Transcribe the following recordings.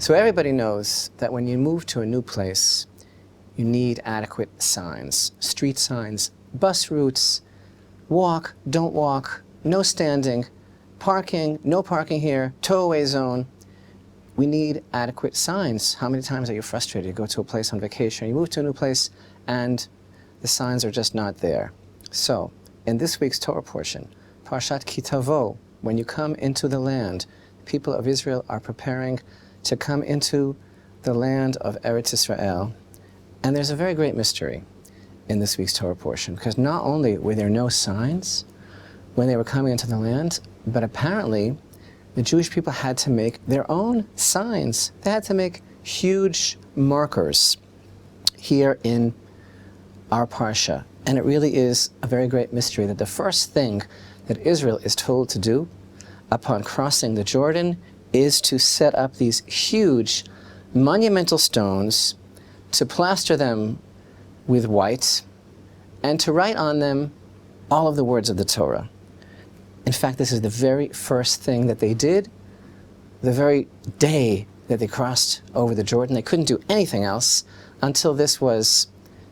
So everybody knows that when you move to a new place, you need adequate signs, street signs, bus routes, walk, don't walk, no standing, parking, no parking here, tow-away zone. We need adequate signs. How many times are you frustrated? You go to a place on vacation, you move to a new place, and the signs are just not there. So, in this week's Torah portion, Parashat Ki Tavo, when you come into the land, the people of Israel are preparing to come into the land of Eretz Israel. And there's a very great mystery in this week's Torah portion, because not only were there no signs when they were coming into the land, but apparently the Jewish people had to make their own signs. They had to make huge markers here in our Parsha. And it really is a very great mystery that the first thing that Israel is told to do upon crossing the Jordan is to set up these huge monumental stones, to plaster them with white, and to write on them all of the words of the Torah. In fact, this is the very first thing that they did the very day that they crossed over the Jordan. They couldn't do anything else until this was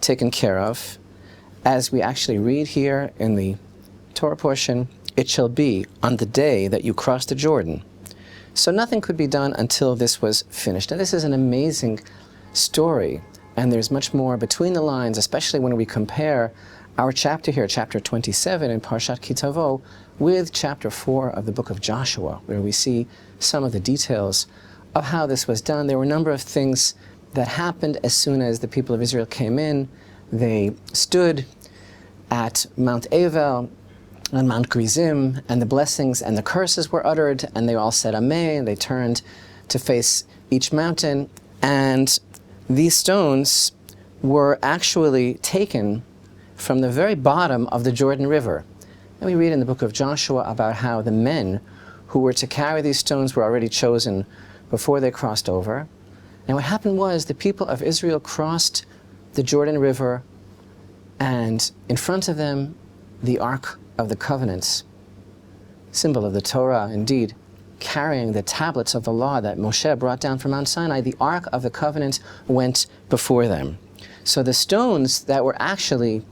taken care of. As we actually read here in the Torah portion, it shall be on the day that you cross the Jordan. So nothing could be done until this was finished. And this is an amazing story, and there's much more between the lines, especially when we compare our chapter here, chapter 27 in Parashat Ki Tavo, with chapter 4 of the book of Joshua, where we see some of the details of how this was done. There were a number of things that happened as soon as the people of Israel came in. They stood at Mount Avel, on Mount Gerizim, and the blessings and the curses were uttered, and they all said Amen. They turned to face each mountain, and these stones were actually taken from the very bottom of the Jordan River. And we read in the book of Joshua about how the men who were to carry these stones were already chosen before they crossed over. And what happened was the people of Israel crossed the Jordan River, and in front of them, the Ark of the Covenant, symbol of the Torah, indeed, carrying the tablets of the law that Moshe brought down from Mount Sinai, the Ark of the Covenant went before them. So the stones that were actually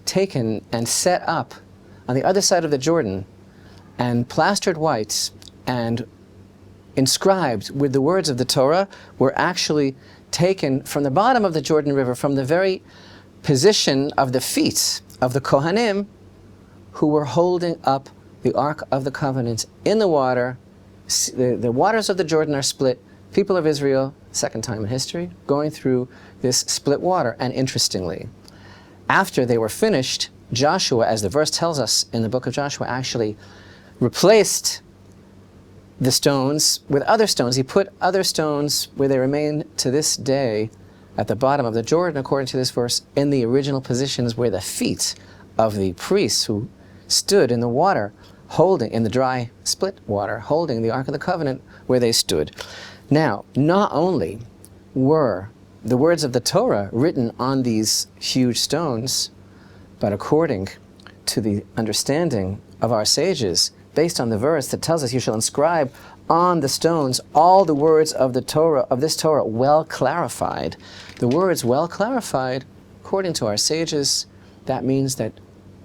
taken and set up on the other side of the Jordan and plastered white and inscribed with the words of the Torah were actually taken from the bottom of the Jordan River, from the very position of the feet of the Kohanim, who were holding up the Ark of the Covenant in the water. The waters of the Jordan are split. People of Israel, second time in history, going through this split water. And interestingly, after they were finished, Joshua, as the verse tells us in the book of Joshua, actually replaced the stones with other stones. He put other stones where they remain to this day at the bottom of the Jordan, according to this verse, in the original positions where the feet of the priests who stood in the water, holding, in the dry split water, holding the Ark of the Covenant where they stood. Now, not only were the words of the Torah written on these huge stones, but according to the understanding of our sages, based on the verse that tells us, you shall inscribe on the stones all the words of the Torah, of this Torah, well clarified. The words well clarified, according to our sages, that means that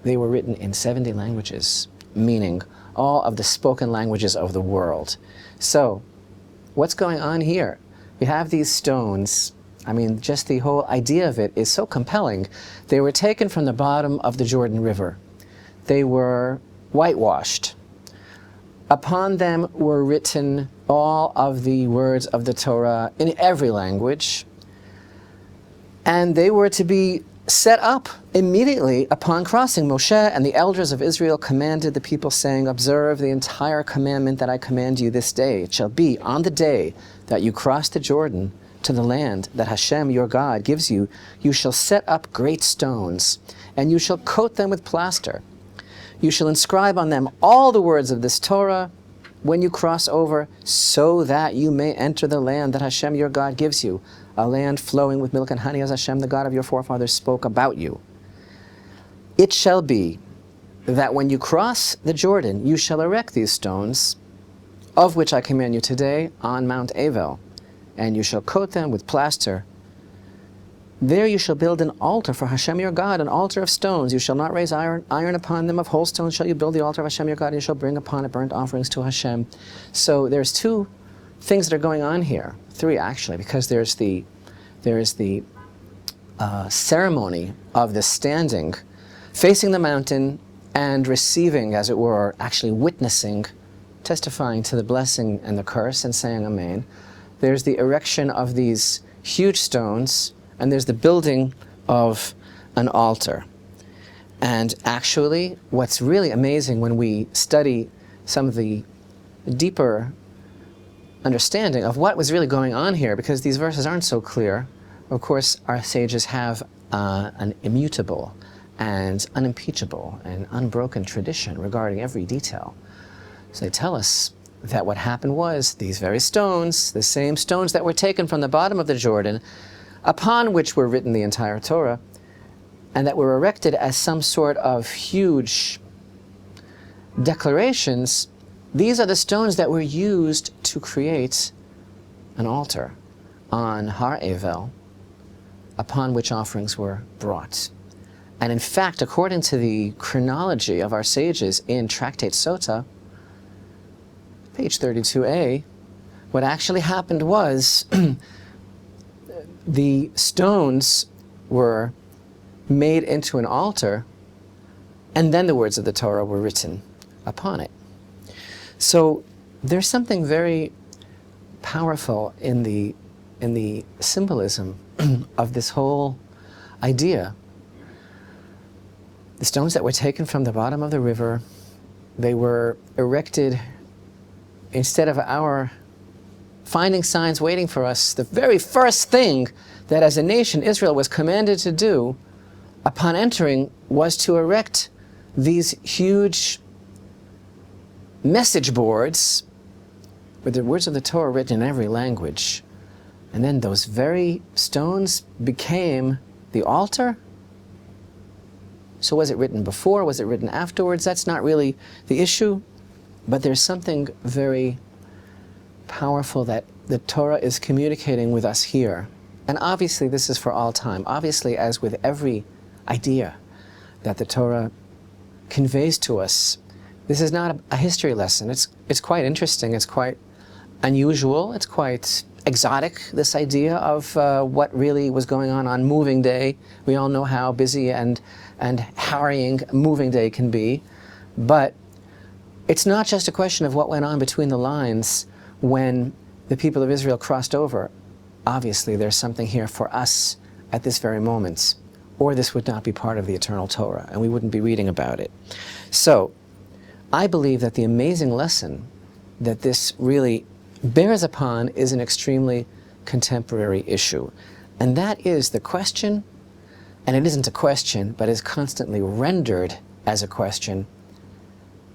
they were written in 70 languages, meaning all of the spoken languages of the world. So, what's going on here? We have these stones. I mean, just the whole idea of it is so compelling. They were taken from the bottom of the Jordan River. They were whitewashed. Upon them were written all of the words of the Torah in every language, and they were to be set up immediately upon crossing. Moshe and the elders of Israel commanded the people, saying, observe the entire commandment that I command you this day. It shall be on the day that you cross the Jordan to the land that Hashem your God gives you, you shall set up great stones, and you shall coat them with plaster. You shall inscribe on them all the words of this Torah when you cross over, so that you may enter the land that Hashem your God gives you, a land flowing with milk and honey, as Hashem, the God of your forefathers, spoke about you. It shall be that when you cross the Jordan, you shall erect these stones, of which I command you today, on Mount Avel. and you shall coat them with plaster. There you shall build an altar for Hashem your God, an altar of stones. You shall not raise iron upon them. Of whole stones shall you build the altar of Hashem your God, and you shall bring upon it burnt offerings to Hashem. So there's two things that are going on here, three actually, because there is the ceremony of the standing, facing the mountain and receiving, as it were, actually witnessing, testifying to the blessing and the curse and saying Amen. There's the erection of these huge stones, and there's the building of an altar. And actually, what's really amazing when we study some of the deeper understanding of what was really going on here, because these verses aren't so clear. Of course, our sages have an immutable and unimpeachable and unbroken tradition regarding every detail. So they tell us that what happened was these very stones, the same stones that were taken from the bottom of the Jordan, upon which were written the entire Torah, and that were erected as some sort of huge declarations, these are the stones that were used to create an altar on Har Evel, upon which offerings were brought. And in fact, according to the chronology of our sages in Tractate Sota, page 32a, what actually happened was the stones were made into an altar, and then the words of the Torah were written upon it. So there's something very powerful in the symbolism of this whole idea. The stones that were taken from the bottom of the river, they were erected instead of our finding signs waiting for us. The very first thing that as a nation Israel was commanded to do upon entering was to erect these huge message boards with the words of the Torah written in every language. And then those very stones became the altar. So was it written before? Was it written afterwards? That's not really the issue. But there's something very powerful that the Torah is communicating with us here. And obviously this is for all time. Obviously, as with every idea that the Torah conveys to us, this is not a history lesson. It's quite interesting. It's quite unusual. It's quite exotic, this idea of what really was going on moving day. We all know how busy and harrying moving day can be. But it's not just a question of what went on between the lines when the people of Israel crossed over. Obviously, there's something here for us at this very moment, or this would not be part of the eternal Torah, and we wouldn't be reading about it. So, I believe that the amazing lesson that this really bears upon is an extremely contemporary issue. And that is the question, and it isn't a question, but is constantly rendered as a question,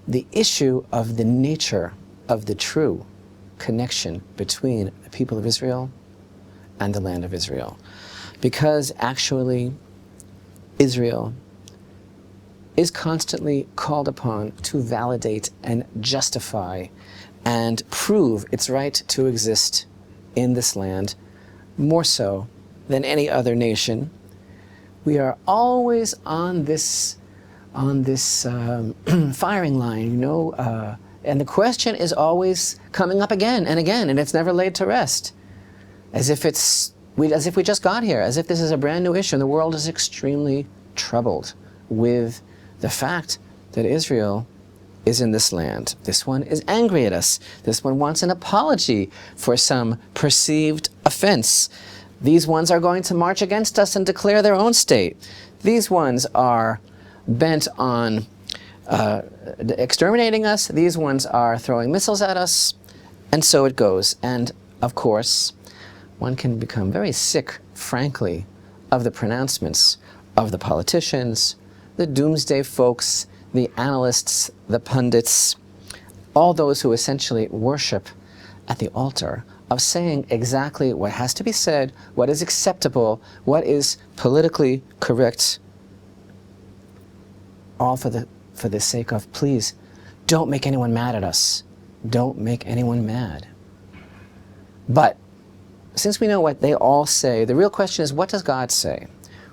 the issue of the nature of the true connection between the people of Israel and the land of Israel. Because actually, Israel is constantly called upon to validate and justify and prove its right to exist in this land, more so than any other nation. We are always on this firing line, you know, and the question is always coming up again and again, and it's never laid to rest, as if we just got here, as if this is a brand new issue. And the world is extremely troubled with the fact that Israel is in this land. This one is angry at us. This one wants an apology for some perceived offense. These ones are going to march against us and declare their own state. These ones are bent on exterminating us. These ones are throwing missiles at us. And so it goes. And of course, one can become very sick, frankly, of the pronouncements of the politicians, the doomsday folks, the analysts, the pundits, all those who essentially worship at the altar of saying exactly what has to be said, what is acceptable, what is politically correct, all for the sake of, please, don't make anyone mad at us. Don't make anyone mad. But since we know what they all say, the real question is, what does God say?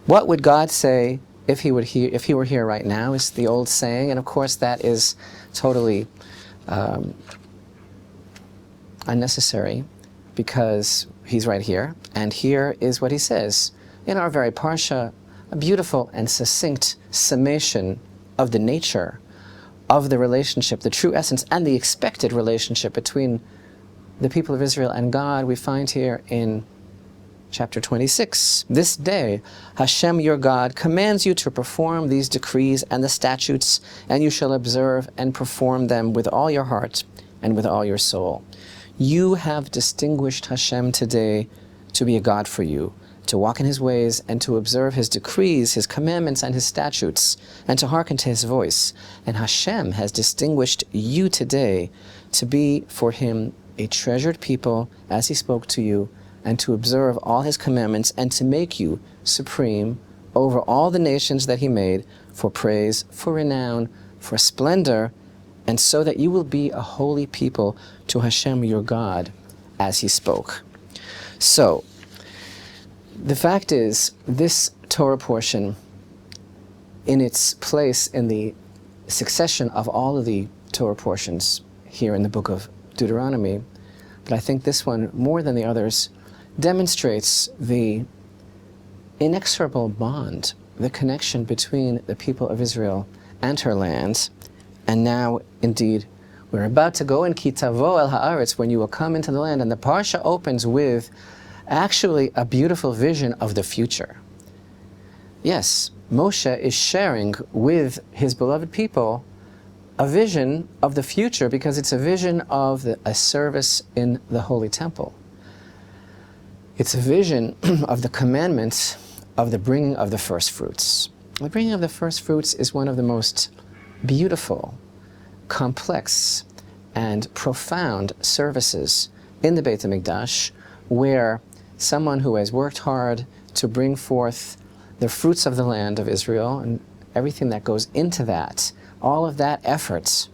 What would God say if he were here right now, is the old saying. And of course that is totally unnecessary, because he's right here. And here is what he says in our very Parsha, a beautiful and succinct summation of the nature of the relationship, the true essence and the expected relationship between the people of Israel and God. We find here in chapter 26, "This day Hashem your God commands you to perform these decrees and the statutes, and you shall observe and perform them with all your heart and with all your soul. You have distinguished Hashem today to be a God for you, to walk in his ways and to observe his decrees, his commandments and his statutes, and to hearken to his voice. And Hashem has distinguished you today to be for him a treasured people as he spoke to you, and to observe all his commandments, and to make you supreme over all the nations that he made, for praise, for renown, for splendor, and so that you will be a holy people to Hashem your God, as he spoke." So, the fact is, this Torah portion, in its place in the succession of all of the Torah portions here in the book of Deuteronomy, but I think this one, more than the others, demonstrates the inexorable bond, the connection between the people of Israel and her land. And now, indeed, we're about to go in Ki Tavo el haaretz, when you will come into the land. And the Parsha opens with actually a beautiful vision of the future. Yes, Moshe is sharing with his beloved people a vision of the future, because it's a vision of a service in the Holy Temple. It's a vision of the commandments of the bringing of the first fruits. The bringing of the first fruits is one of the most beautiful, complex, and profound services in the Beit HaMikdash, where someone who has worked hard to bring forth the fruits of the land of Israel and everything that goes into that, all of that effort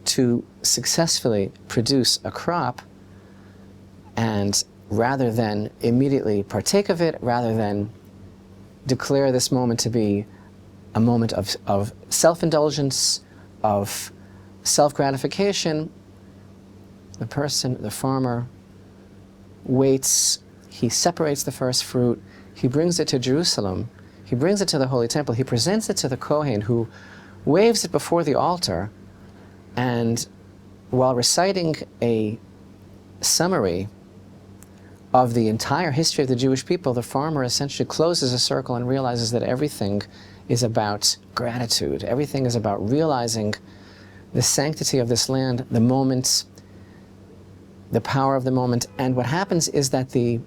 to successfully produce a crop, and rather than immediately partake of it, rather than declare this moment to be a moment of self-indulgence, of self-gratification, the person, the farmer, waits, he separates the first fruit, he brings it to Jerusalem, he brings it to the Holy Temple, he presents it to the Kohen, who waves it before the altar, and while reciting a summary of the entire history of the Jewish people, the farmer essentially closes a circle and realizes that everything is about gratitude. Everything is about realizing the sanctity of this land, the moment, the power of the moment. And what happens is that the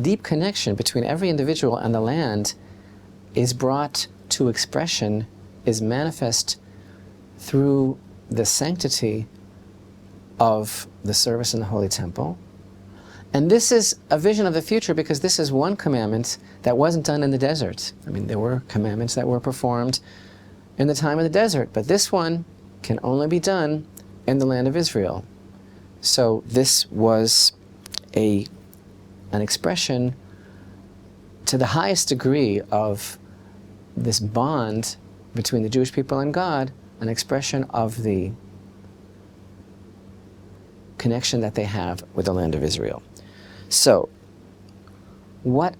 deep connection between every individual and the land is brought to expression, is manifest through the sanctity of the service in the Holy Temple. And this is a vision of the future, because this is one commandment that wasn't done in the desert. I mean, there were commandments that were performed in the time of the desert, but this one can only be done in the land of Israel. So this was an expression to the highest degree of this bond between the Jewish people and God, an expression of the connection that they have with the land of Israel. So, what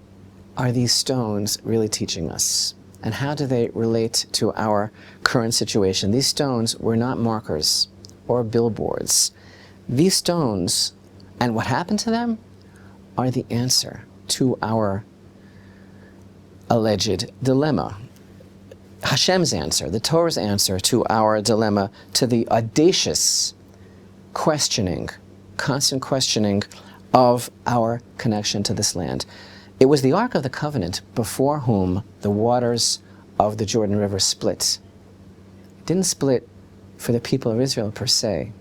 are these stones really teaching us? And how do they relate to our current situation? These stones were not markers or billboards. These stones, and what happened to them, are the answer to our alleged dilemma. Hashem's answer, the Torah's answer to our dilemma, to the audacious questioning, constant questioning of our connection to this land. It was the Ark of the Covenant before whom the waters of the Jordan River split. It didn't split for the people of Israel per se.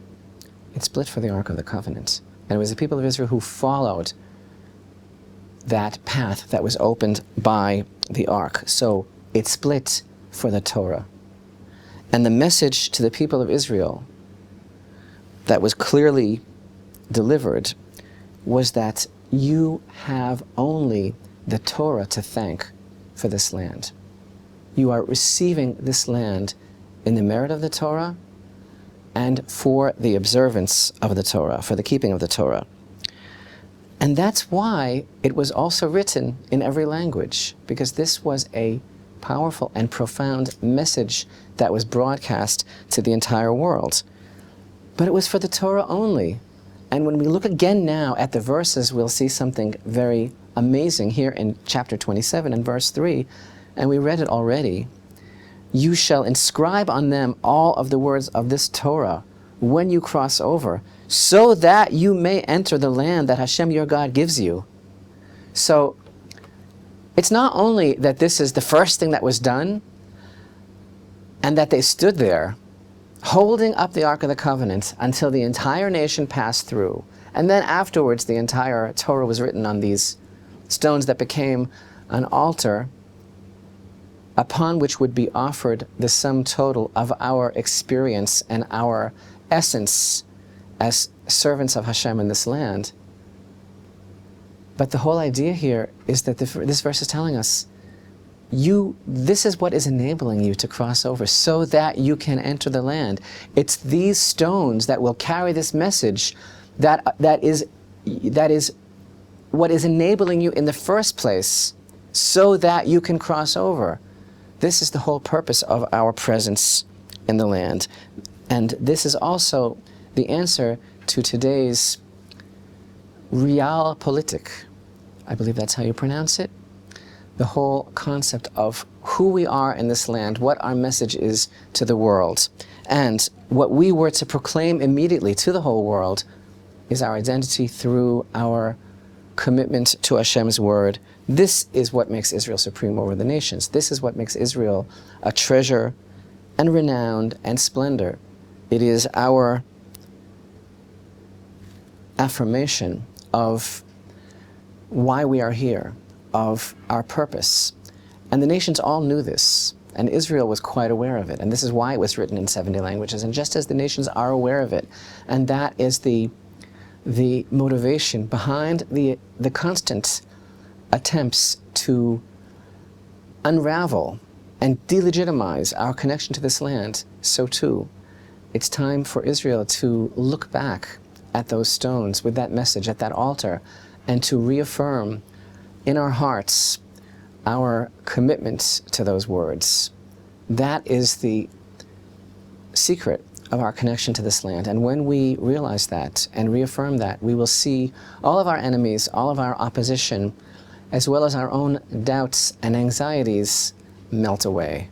It split for the Ark of the Covenant. And it was the people of Israel who followed that path that was opened by the Ark. So it split for the Torah. And the message to the people of Israel that was clearly delivered was that you have only the Torah to thank for this land. You are receiving this land in the merit of the Torah and for the observance of the Torah, for the keeping of the Torah. And that's why it was also written in every language, because this was a powerful and profound message that was broadcast to the entire world. But it was for the Torah only. And when we look again now at the verses, we'll see something very amazing here in chapter 27 and verse 3, and we read it already. You shall inscribe on them all of the words of this Torah when you cross over, so that you may enter the land that Hashem your God gives you. So it's not only that this is the first thing that was done, and that they stood there holding up the Ark of the Covenant until the entire nation passed through, and then afterwards the entire Torah was written on these stones that became an altar upon which would be offered the sum total of our experience and our essence as servants of Hashem in this land. But the whole idea here is that this verse is telling us, this is what is enabling you to cross over so that you can enter the land. It's these stones that will carry this message that is what is enabling you in the first place so that you can cross over. This is the whole purpose of our presence in the land. And this is also the answer to today's realpolitik. I believe that's how you pronounce it. The whole concept of who we are in this land, what our message is to the world, and what we were to proclaim immediately to the whole world is our identity through our commitment to Hashem's word. This is what makes Israel supreme over the nations. This is what makes Israel a treasure and renown and splendor. It is our affirmation of why we are here, of our purpose. And the nations all knew this, and Israel was quite aware of it, and this is why it was written in 70 languages, and just as the nations are aware of it. And that is the motivation behind the constant attempts to unravel and delegitimize our connection to this land. So too, it's time for Israel to look back at those stones with that message, at that altar, and to reaffirm in our hearts our commitment to those words. That is the secret of our connection to this land. And when we realize that and reaffirm that, we will see all of our enemies, all of our opposition, as well as our own doubts and anxieties melt away.